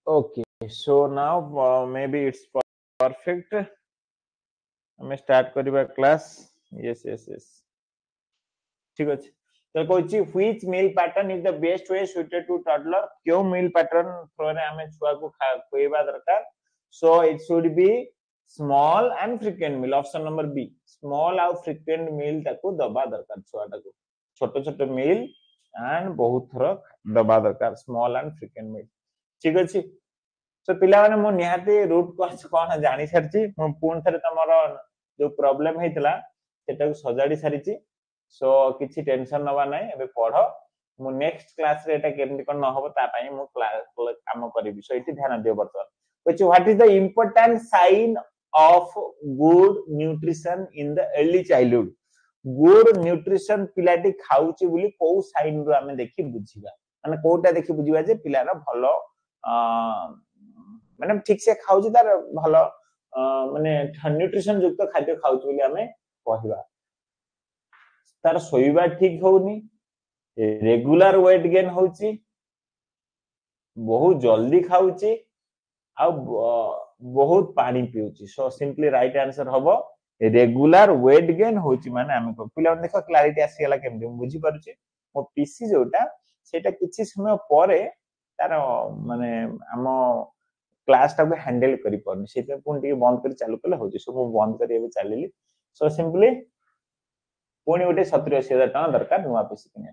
okay so now maybe it's perfect हमें स्टार्ट करिबा क्लास यस यस यस ठीक अछि तो कहछि which meal pattern is the best way suited to toddler क्यों मील पैटर्न थ्रोरे हमें छुआ को खोइबा दरकार so it should be small and frequent meal option number B small आउ फ्रीक्वेंट मील ताको दबा दरकार छुआटा को छोट छोट मील एंड बहुत थर दबा दरकार स्मॉल एंड फ्रीक्वेंट मील ठीक अछि सो पिला माने मो निहाती रूट कॉज कोन जानि सरची मो पूर्ण थरे तमरो जो प्रॉब्लम हेतला सेटा को सजाडी सारिची सो किछि टेंशन नबा नै एबे पढो मु नेक्स्ट क्लास रे एटा केमति कोन न होबो ता पई मु क्लास काम करिवि सो इति ध्यान दियो बर्तमान which what is the important sign of good nutrition in the early childhood good nutrition पिलाटी खाउची बोली को साइन रो हमें देखि बुझिबा माने कोटा देखि बुझिबा जे पिलारा भलो माने ठीक से खाउची तार भलो माने न्यूट्रिशन युक्त खाद्य खाउची बोली हमें कहिबा तार सोइबा ठीक होउनी रेगुलर वेट गेन होउची बहुत जल्दी खाउची आ बहुत पानी पिउची सो सिंपली राइट आंसर हबो रेगुलर वेट गेन होउची माने हम पिला देखो क्लैरिटी आसी गेला केमति बुझी पारुची मो पीसी जोटा सेटा किछि समय परे तार माने हम क्लास टा को हैंडल करि परनी सेते पुन टी बंद कर चालू कले होची सो मो बंद करी एबे चालिली सो सिंपली पुणी गोटे 70-80,000 टका दरकार नुआ पीसी किने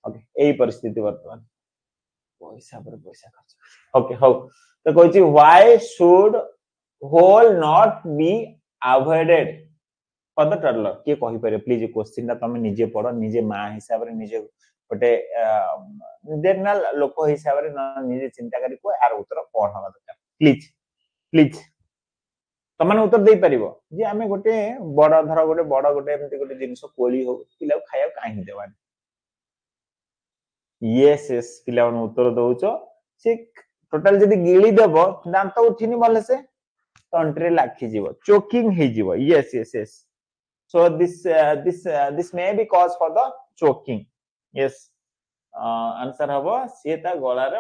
ओके एई परिस्थिति वर्तमान पैसा पर पैसा खर्च ओके हो तो कहछि why should whole not be avoided for the toddler के कहि पारे प्लीज क्वेश्चन ता तमे निजे पढो निजे मां हिसाब रे निजे गोटे जनरल लोक हिसाब रे निजे चिंता करी को यार उत्तर पढवा दरकार प्लीज प्लीज तमन उत्तर दे परिबो जे आमे गोटे बड़ धर गोटे बड़ गोटे एमति गोटे जिंस कोली हो पिला खाया काहे देवानी यस यस पिला उत्तर दउचो से टोटल जदी गिली देबो दांत उठिनी भले से तंत्रे लाखी जीवो चोकिंग हे जीवो yes yes yes so this may be cause for the choking yes answer हबो से ता गळा रे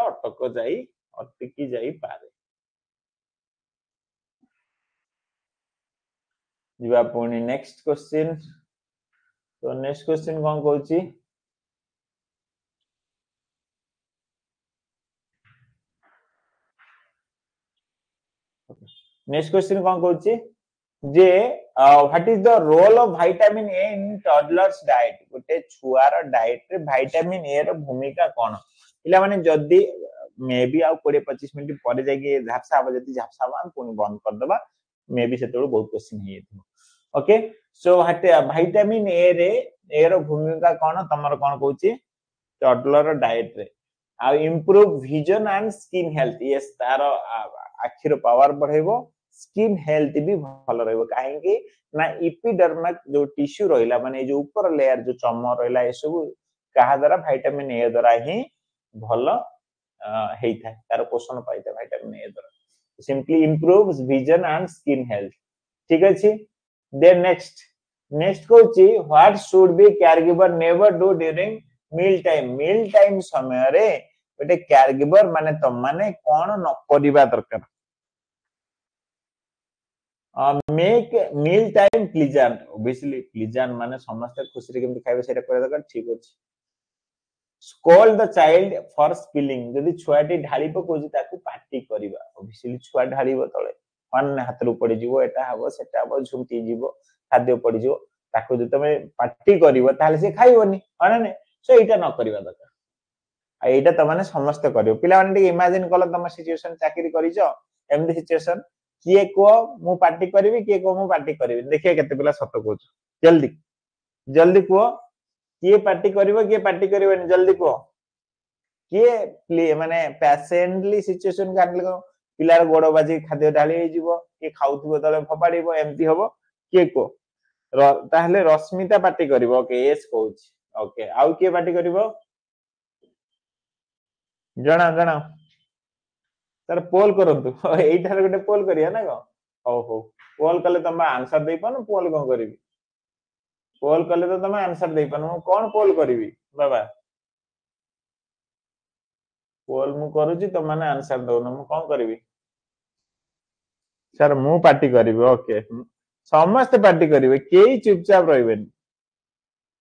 अटकी जाई पारे जीवा पुणी नेक्स्ट क्वेश्चन तो नेक्स्ट क्वेश्चन कोन कहूची नेक्स्ट क्वेश्चन कोन कहूची जे what is the role of vitamin A in toddlers diet गोटे छुआर डाइट रे विटामिन ए रो भूमिका कोन पिला माने जदी मे बी आ 20-25 मिनिट परे जाके झापसा अब जदी झापसा हम पुनी बंद कर देबा मे बी सेतोड़ बहुत क्वेश्चन हे थो okay so what vitamin A रे ए रो भूमिका कोन तमर कोन कहूची टडलर डाइट रे आ improve vision and skin health yes तार आखिर पावर बढ़ेबो स्किन हेल्थ भी भलो रहबो काहे कि ना एपिडर्मिक जो टिश्यू रहिला माने जो ऊपर लेयर जो चर्म रहिला ए सब कहा द्वारा विटामिन ए द्वारा ही भलो हेइ थाय तार पोषण पाइता विटामिन ए द्वारा simply improves vision and skin health ठीक अछि देन नेक्स्ट कोची what should be caregiver never do during meal time समय रे गोटे केयर गिवर माने तुम माने कौन न करिबा दरकार make meal time pleasant obviously pleasant माने समस्त खुशी रे केमति खाइबे सेटा करे दरकार ठीक अछि scold the child for spilling जदी छुआटी ढाली पकोजी ताकू पार्टी करबा ऑब्वियसली छुआ ढालीबो तळे पान हाथ रु पड़ी जीवो एटा हबो सेटा हबो झुंटी जीवो खाद्य पड़ी जीवो ताकू जदी तमे पार्टी करबो ताले से खाइबोनी माने ने सो एटा न करबा दरकार आ एटा त माने समस्त करबो पिला माने इमेजिन कल तम सिचुएशन चाकरी करिजो एमदी सिचुएशन किए को मु पार्टी करबी किए को मु पार्टी करबी देखिए केते पिला सत कहू जल्दी जल्दी को किए पार्टी करबो किए पार्टी करबेनी जल्दी को किए माने पेशेंटली सिचुएशन का handle पिलार गोड़ बाजी खाद्य डाली जीवो कि खाउथबो तले फपाड़ीबो एमती हबो किए को ताहले रश्मिता पार्टी करबो ओके यस कहूची ओके आउ किए पार्टी करबो जणा जणा तर पोल करंतु एइठार गोटे पोल करिया ना को हो हो पोल कले तम आंसर दे पन पोल कोन करबी पोल कले तो तम आंसर दे पन कोन पोल करबी बाबा पोल मु करूची तो माने आंसर दो न मु कोन करबी सर मु पार्टी करबी ओके समस्त पार्टी करबे केई चुपचाप रहबेन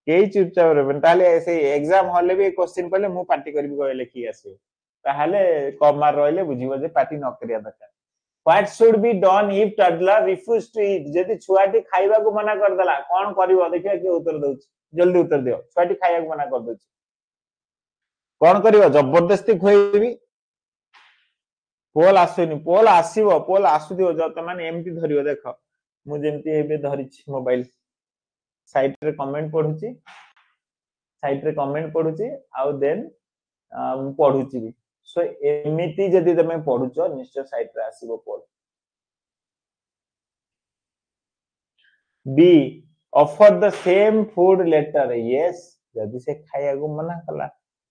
केई चुपचाप रहबेन ताले ऐसे एग्जाम हॉल भी क्वेश्चन पले मु पार्टी करबी कहले की आसे ताहले कमार रहले बुझिबो जे पार्टी न करिया दरकार what should be done if toddler refuse to eat जदी छुआटी खाइबा को मना कर दला कोन करबो देखिया के उत्तर दउछ जल्दी उत्तर दियो छुआटी खाइबा को मना कर दउछ कोन करबो जबरदस्ती खोइबी पोल आसीबो पोल आसुदियो जत माने एमती धरियो देख मु जेमती एबे धरिछि मोबाइल साइट रे कमेंट पढुची आउ देन पढुची भी सो एमिति जदी तमे पढुचो निश्चय साइट रे आसीबो poll B offer the same food later yes जदी से खाया को मना कला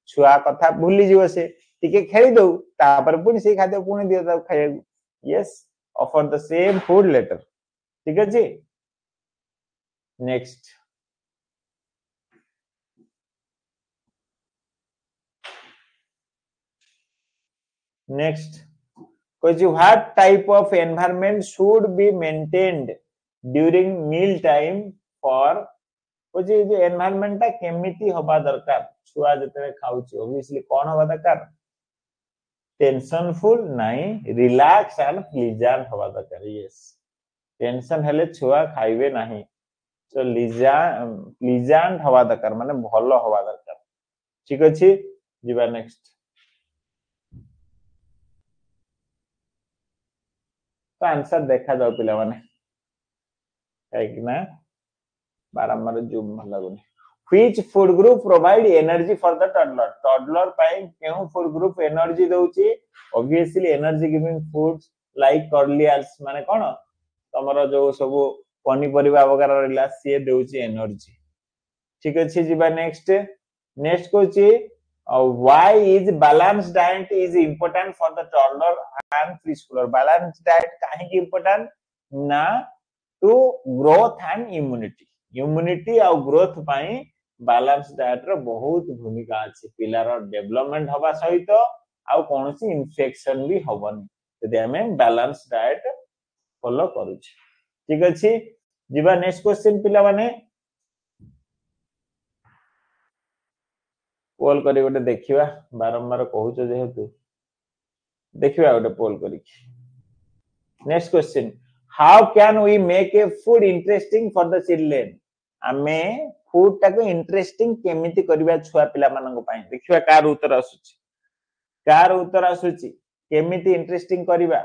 छुआ कथा भूली जीव से टिके खेली दो तापर पुनी से खाद्य पुनी दियो ता खाया yes offer the same food later ठीक है जी नेक्स्ट कोई what type of environment should be maintained during meal time for कोई जो एनवायरनमेंट ता केमिति होबा दरकार छुआ जते खाउची ऑब्वियसली कोन होबा दरकार टेंशनफुल नहीं रिलैक्स एंड प्लीजेंट होबा दरकार यस टेंशन हेले छुआ खाइबे नहीं तो प्लीजेंट होबा दरकार माने भलो होबा दरकार ठीक अछि जीवा नेक्स्ट तो आंसर देखा जाओ पिला माने काहे कि ना बारंबार जूम भल लागुनी which food group provide energy for the toddler पाई केहू फूड ग्रुप एनर्जी दउची obviously energy giving foods like कार्डियल्स माने कोन तमरो जो सब पनी परिबा वगैरह रिला से देउची एनर्जी ठीक अछि जीवा नेक्स्ट कोची why is balanced diet is important for the toddler and preschooler balanced diet काहे की important ना to growth and immunity और ग्रोथ पाई बैलेंस डाइट रो बहुत भूमिका अछि पिलार डेवलपमेंट होबा सहित आ कोनोसी इन्फेक्शन भी होबनी यदि हमें बैलेंस डाइट फॉलो करू ठीक अछि जीवा नेक्स्ट क्वेश्चन पिला माने पोल करी गोटे देखिबा बारंबार कहूछ जेहेतु देखिबा गोटे पोल करी next question how can we make a food interesting for the children हमें फूड टाको इंटरेस्टिंग केमिति करबा छुआ पिला मानन पई देखिबा कार उत्तर आसुची केमिति इंटरेस्टिंग करबा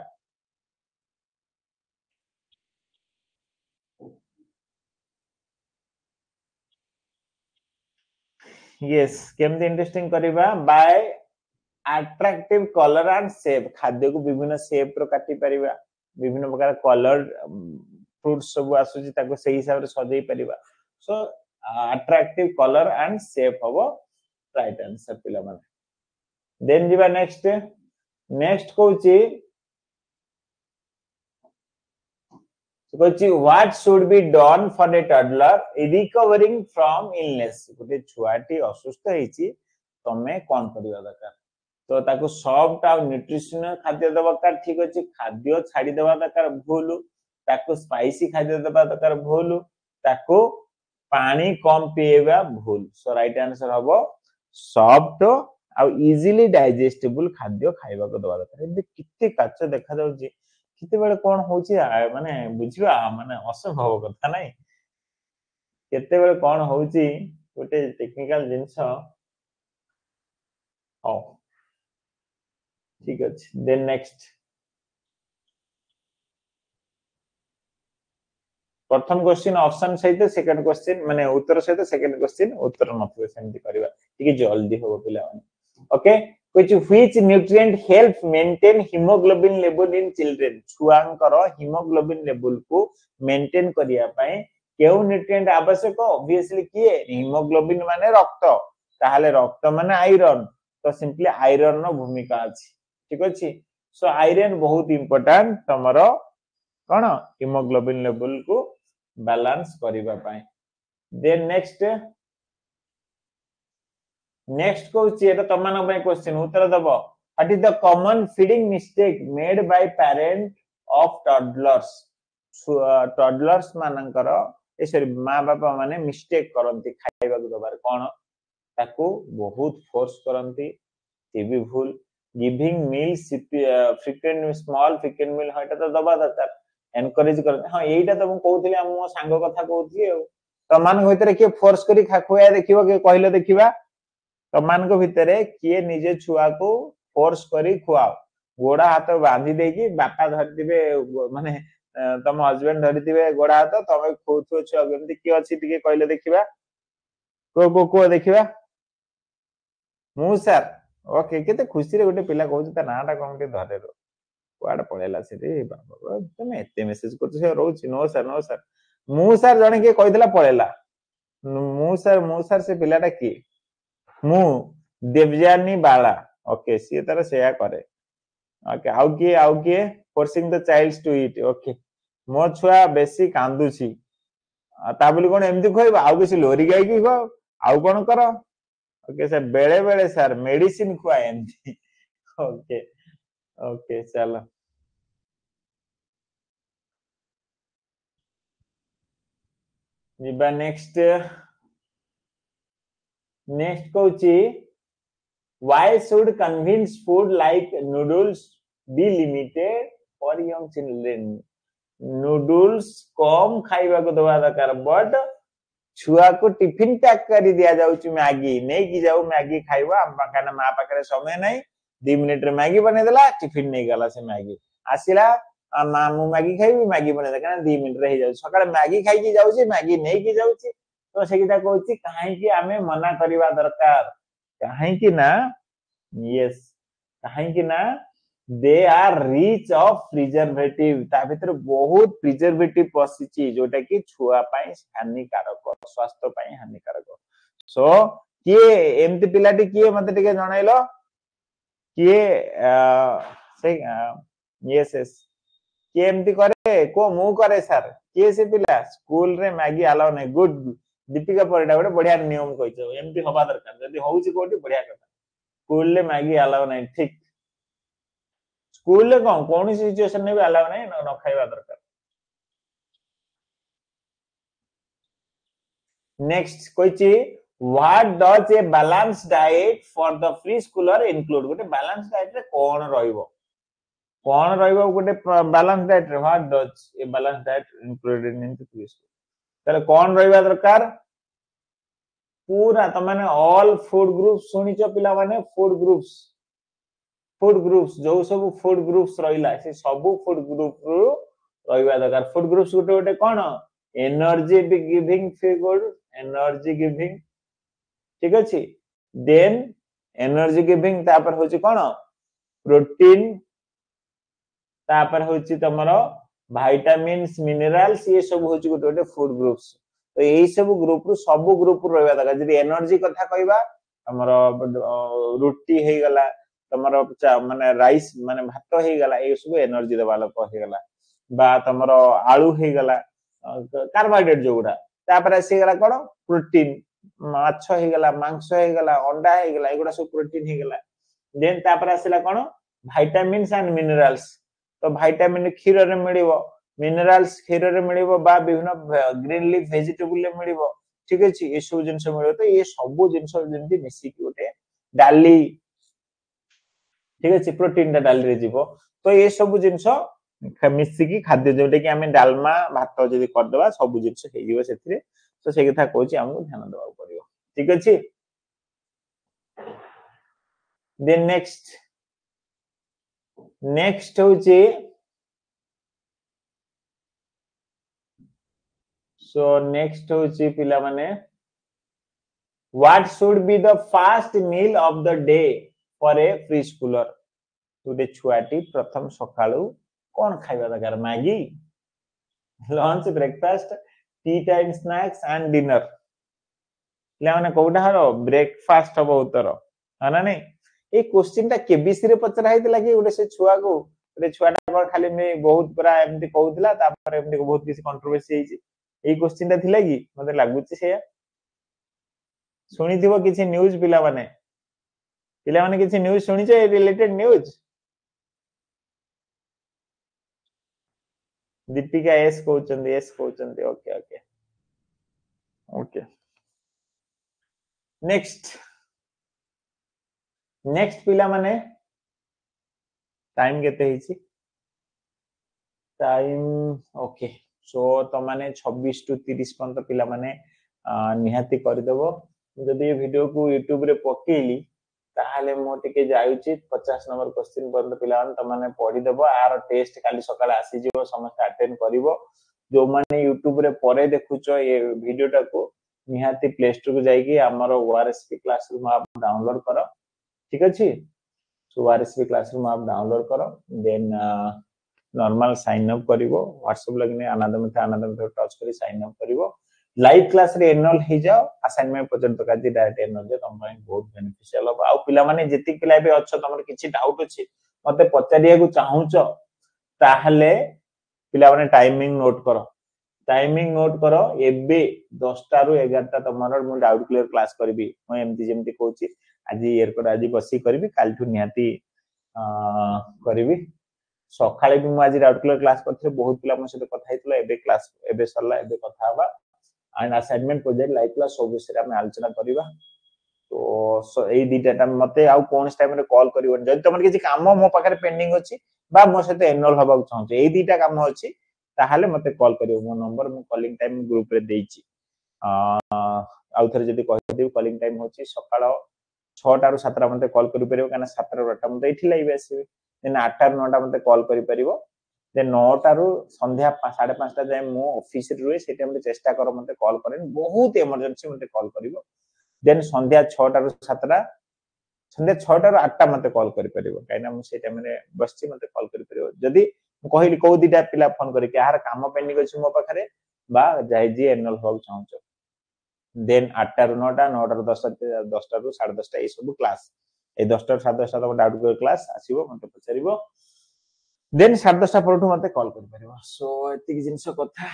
यस केमिति इंटरेस्टिंग करबा by attractive colour and shape खाद्य को विभिन्न शेप रो काटी परिबा विभिन्न प्रकार कलर फ्रूट्स सब आसुची ताको सही हिसाब रे सजै परिबा सो अट्रैक्टिव कलर एंड शेप हबो राइट आंसर पिला माने देन जीवा नेक्स्ट कोची what should be done for a toddler recovering from illness गोटे छुआटी असुस्थ हेची तमे कोन करिया दरकार तो ताको सॉफ्ट आ न्यूट्रिशनल खाद्य दवा दरकार ठीक अछि खाद्य छाडी देबा दरकार भूल ताको स्पाइसी खाद्य देबा दरकार भूल ताको पानी कम पिएबा भूल सो राइट आंसर हबो सॉफ्ट आ इजीली डाइजेस्टेबल खाद्य खाइबा को दवा दरकार एबे किते काच देखा जाउची किते बेले कोन होउची माने बुझिबा माने असंभव कथा नै केते बेले कोन होउची गोटे टेक्निकल जिंस हो ठीक अछि देन नेक्स्ट प्रथम क्वेश्चन ऑप्शन सहित सेकंड क्वेश्चन माने उत्तर सहित सेकंड क्वेश्चन उत्तर नथबे सेमति करबा ठीक जल्दी हो पिला okay which nutrient help maintain hemoglobin level in children छुआंकर hemoglobin level को मेंटेन करिया पय केउ न्यूट्रिएंट आवश्यक ऑब्वियसली किए hemoglobin माने रक्त ताहाले रक्त माने आयरन तो सिंपली आयरन नो भूमिका अछि ठीक अछि सो आयरन बहुत इंपोर्टेंट तमरो कोन hemoglobin level को बैलेंस करिबा पय देन नेक्स्ट कोची एटा तमान पय क्वेश्चन उत्तर दबो what is the common feeding mistake made by parent of toddlers मानकर ए सॉरी मां बापा माने मिस्टेक करंती खाइबा को दबार कोन ताको बहुत फोर्स करंती टीबी भूल giving meals frequent small frequent meal हटा तो दबा दरकार एनकरेज करते हां एटा तो मु कहउतली हम मो सांग कथा कहउतली तमान भीतर के फोर्स करी खाखुया देखिबो के कहले देखिबा तमान को भीतर किए निजे छुआ को फोर्स करी खुआओ गोड़ा हाथ बांधी देकी बापा धरतिबे माने तम हस्बैंड धरतिबे गोड़ा हाथ तमे खोथो छुआ केमति की अछि तिके कहले देखिबा को देखिबा मु सर ओके केते खुशी रे गोटे पिला कहउछ त नाटा कमति धरे रो कुआड पळेला से रे बाबा तमे एते मेसेज करछ से रोछ नो सर मु सर जने के कहिदला पळेला मु सर से पिलाटा की मु देवजानी बाला ओके सी तार सेया करे ओके आउ के forcing the childs to eat okay मो छुआ बेसी कांदू छी ता बोली कोन एमती खोइबा आउ किसी लोरी गाई की खो आउ कोन करो ओके सर बेले बेले सर मेडिसिन खुआ एमती ओके ओके चलो निबा नेक्स्ट कोची why should convenience food like noodles be limited for young children noodles कम खाइबा को दवा दरकार बट छुआ को टिफिन पैक करी दिया जाउची मैगी नै की जाऊ मैगी खाइबा काना मां पाखरे समय नै 2 मिनिट रे मैगी बने देला टिफिन नै गला से मैगी आसिला मां मु मैगी खाइबी मैगी बने दे काना 2 मिनिट रे हे जाउ सकाळे मैगी खाइ की जाउची मैगी नै की जाउची तो सेकिटा कहउची काहे की आमे मना करिवा दरकार काहे की ना यस काहे की ना they are rich of preservative ता भीतर बहुत प्रिजर्वेटिव पसिची जोटा की छुआ पई हानिकारक स्वास्थ्य पई हानिकारक सो किए एमती पिलाटी किए मते टिके जणाइलो किए से यस यस किए एमती करे को मु करे सर किए से पिला स्कूल रे मैगी अलाउ नै गुड दीपिका परिडा गोटे बढ़िया नियम कहिছো एमती होबा दरकार जदी होउची कोठी बढ़िया कथा स्कूल ले मैगी अलाउ नै ठीक स्कूल ले कौन सिचुएशन में भी अलाउ नहीं न खाइबा दरकार next Koichi what does a balance diet for the pre Schuler include गोटे बैलेंस डाइट रे कोन रहइबो गोटे बैलेंस डाइट रे what does a balance diet included in the pre school तरे कोन रहइबा दरकार पूरा त माने ऑल फूड ग्रुप्स सुनिचो पिला माने फूड ग्रुप्स जो सब फूड ग्रुप्स रहिला से सब फूड ग्रुप रु रहिबा दरकार फूड ग्रुप्स गोटे गोटे कोन energy giving food energy giving ठीक अछि देन एनर्जी गिविंग तापर होची कोन प्रोटीन तापर होची तमरो विटामिन्स मिनरल्स ये सब होची गोटे गोटे फूड ग्रुप्स तो एई सब ग्रुप रु सब ग्रुप रु रहिबा दरकार जदी एनर्जी कथा कहबा हमरो रोटी हे गला तमरो माने राइस माने भात हे गला ए सब एनर्जी देबा लोक हे गला बा तमरो आलू हे गला कार्बोहाइड्रेट जोगुडा तापर आसी गला कोन प्रोटीन माछ हे गला मांस हे गला अंडा हे गला एगुडा सब प्रोटीन हे गला देन तापर आसिला कोन vitamins and minerals तो vitamin क्षीर रे मिलिबो मिनरल्स क्षीर रे मिलिबो बा विभिन्न ग्रीन लीफ वेजिटेबल रे मिलिबो ठीक अछि ए सब जिंस मिलिबो तो ये सब जिंस जेंति मिसी कि ओटे डाली ठीक अछि प्रोटीन दा डाली रे जीवो तो ये सब जिंस मिसी कि खाद्य जोटे कि हमें डालमा भात जदी कर दबा सब जिंस हे जीवो सेथिरे तो से कथा कहूची हमको ध्यान देबा पड़िबो ठीक अछि देन नेक्स्ट होची सो नेक्स्ट होची पिला माने what should be the first meal of the day for a preschooler today छुआटी प्रथम सकाळू कोन खाइबा दरकार Maggi lunch breakfast T time snacks and dinner ले माने कोडा हरो ब्रेकफास्ट हो उत्तर हाना नहीं ए क्वेश्चन ता केबीसी रे पचरा हैतला कि ओडे से छुआ को ओडे छुआटा पर खाली में बहुत पूरा एमती कहउतला तापर एमती बहुत किसी कंट्रोवर्सी हेची ए क्वेश्चन ता थिला कि मते लागुची से सुनिथिबो किछि न्यूज़ पिला माने किछि न्यूज़ सुनिछे रिलेटेड न्यूज़ दीपिका एस कहउचंदी ओके ओके ओके नेक्स्ट पिला माने टाइम केते हिची टाइम ओके सो तो माने 26 टू 30 पंत पिला माने निहाती कर देबो जदि वीडियो को YouTube रे पकेली ताहाले मो टिके जाउची 50 नंबर क्वेश्चन पंत पिला त माने पढी देबो आर टेस्ट काली सकाळ आसी जीवो समस्त अटेंड करिवो जो माने YouTube रे परे देखुचो ये वीडियो टा को निहाती प्ले स्टोर को जाईकी हमर ORSP क्लासरूम आप डाउनलोड करो ठीक अछि so ORSP classroom app download करो देन नॉर्मल साइन अप करिवो WhatsApp लगने अनादम टच करी साइन अप करिवो लाइव क्लास रे एनरोल हे जाओ असाइनमेंट पर्यंत का जी डायरेक्ट एनरोल जे तम बहुत बेनिफिशियल हो आ पिला माने जति पिला बे अच्छ तमर किछि डाउट अछि मते पचारिया को चाहूचो ताहले पिला माने टाइमिंग नोट करो एबे 10 टा रु 11 टा तमर मु डाउट क्लियर क्लास करबी म एमती जेमती कहूची आज एयरकोड आज बसी करबी काल ठु निहाती करबी सकाळे भी मु आज डाउट क्लियर क्लास करथे बहुत पिला म से कथा हेतला एबे क्लास एबे सरला एबे कथा हवा and assignment project live class सब विषय में आलोचना करबा तो ए दीटा मते आउ कोन टाइम रे कॉल करिवन जदि तमर किछि काम मो पाखरे पेंडिंग अछि बा मो सहित एनरोल हबा चाहू ए दीटा काम अछि ताहाले मते कॉल करियो मो नंबर मो कॉलिंग टाइम ग्रुप रे देइछि आउ थरे जदि कहि देउ कॉलिंग टाइम होछि सकाळ 6 टा रु 7 टा मते कॉल करि परियो काना 7 टा 8 टा मते इठी लाइव आसीबे देन 8 टा 9 टा मते कॉल करि परियो देन 9 टा रु संध्या 5:30 टा जाय मो ऑफिस रे रुए से टाइम रे चेष्टा कर मते कॉल करेन बहुत इमरजेंसी मते कॉल करिवो देन संध्या 6 टा रु 7 टा संध्या 6 टा रु 8 टा मते कॉल करि परियो काइना मु से टाइम रे बसछि मते कॉल करि परियो जदि कहली को दिटा पिला फोन करी के यार काम पेंडिंग अछि मो पाखरे बा जाय जी एनरोल हो चाहू देन 8 टा रु 9 टा 9 टा रु 10 टा 10 टा रु 10:30 टा ए सब क्लास ए 10 टा 10:30 टा डाउट क्लास आसीबो मते पचारिबो देन 10:30 टा परठु मते कॉल करि परिबो सो एति जिंस कथा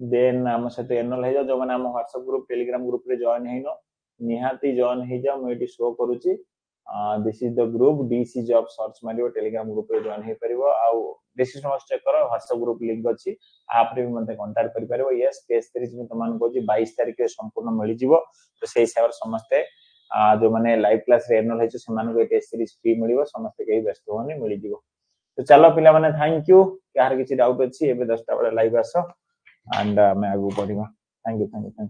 देन हम सते एनरोल हे जो माने हम WhatsApp ग्रुप टेलीग्राम ग्रुप रे जॉइन हेनो निहाती जॉइन हे जा म एटी शो करूची this is the group DC job search Mario Telegram group रे जॉइन हे परिबो आ डिस्क्रिप्शन बॉक्स चेक करो WhatsApp ग्रुप लिंक अछि आप रे मते कांटेक्ट करि परिबो यस केस सीरीज में तमान को जी 22 तारिख के संपूर्ण मिलि जिवो तो सेही हिसाब समस्त जो माने लाइव क्लास रे एनरोल हेछ से मान को टेस्ट सीरीज फ्री मिलिबो समस्त के व्यस्त होनी मिलि जिवो तो चलो पिला माने थैंक यू यार किछि डाउट अछि एबे 10 टा बडे लाइव आसो एंड मैं आगु बढ़िबा थैंक यू